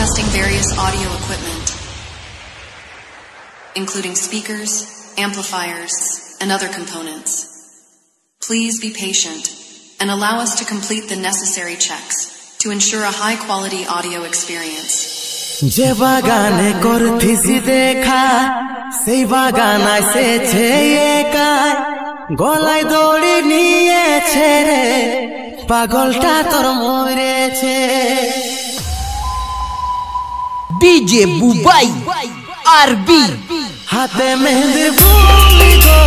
testing various audio equipment, including speakers, amplifiers, and other components. Please be patient and allow us to complete the necessary checks to ensure a high-quality audio experience. যে বাগানে করতেছি দেখা সেই বাগান এসেছে একাই গলায় দড়ি নিয়েছে রে পাগলটা তোর মরেছে ডিজে বুবাই আরবি হাতে মেহেন্দির ফুলি গো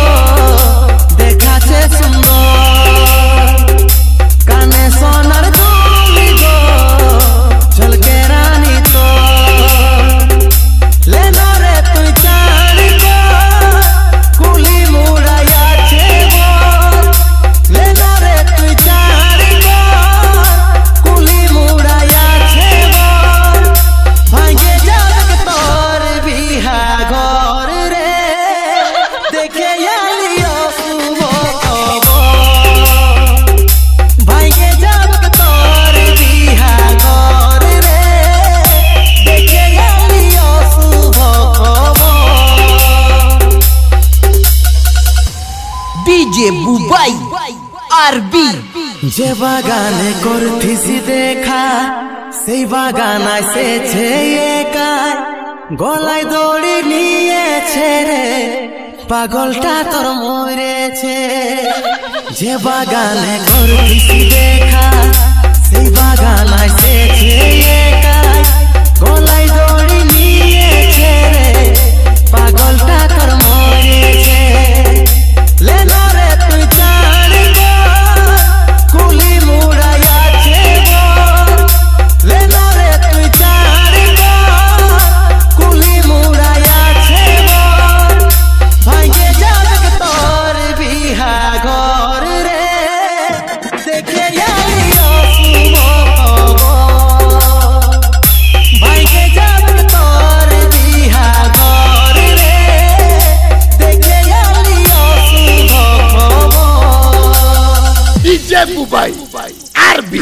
দেখাচ্ছে সুন্দর কানে সোনার দুলি গো ঝলকে রানী তো লেনা রে তুই চাঁদ গো কুলি মুড়াইয়াছে বল লেনা রে তুই চাঁদ গো কুলি মুড়াইয়াছে বল ভাঙে যাবে তোর বিহা ঘর রে দেখে আলিও শুভ খবর ভাঙে যাবে তোর বিহা ঘর রে দেখে আলিও শুভ খবর ডিজে বুবাই আরবি যে বাগানে করতেছি দেখা সেই বাগান এসেছে একাই গলায় দড়ি নিয়েছে রে পাগলটা তোর মরেছে যে বাগানে করতেছি দেখা সেই বাগান এসেছে একাই গলায় দড়ি নিয়েছে রে পাগলটা তোর মরেছে লেনা রে তুই চাঁদ গো কুলি মুড়াইয়াছে বল লেনা রে তুই চাঁদ গো কুলি মুড়াইয়াছে বল ভাঙে যাবে তোর বিহা ঘর রে দেখে আলিও শুভ খবর ভাঙে যাবে তোর বিহা ঘর রে দেখে আলিও শুভ খবর ডিজে বুবাই আরবি